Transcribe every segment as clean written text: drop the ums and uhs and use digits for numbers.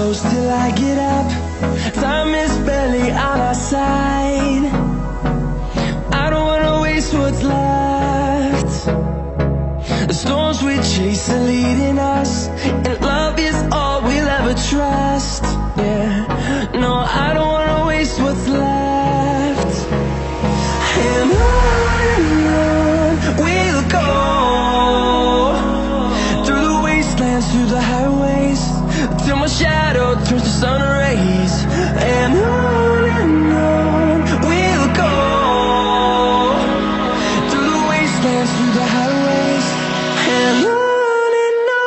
close till I get up. Time is barely on our side. I don't wanna waste what's left. The storms we chase are leading us, and love is all we'll ever trust. Yeah, no, I don't wanna waste what's left. And on we'll go, through the wastelands, through the highways, till my shadow turns to sun rays. And on we'll go, through the wastelands, through the highways, and on we'll go.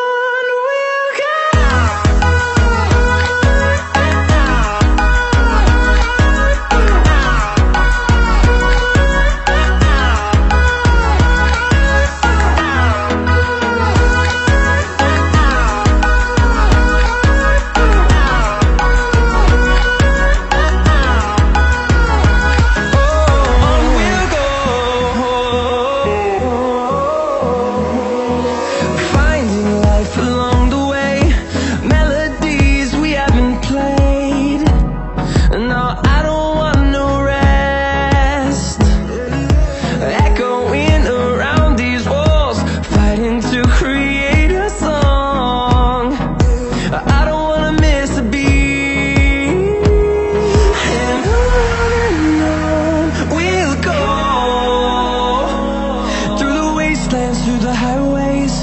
Through the highways,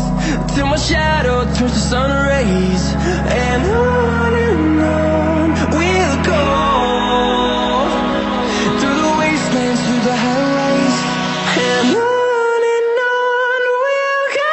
till my shadow turns to sun rays. And on we'll go, through the wastelands, through the highways, and on we'll go.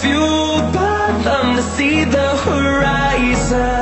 Fueled by them to see the horizon.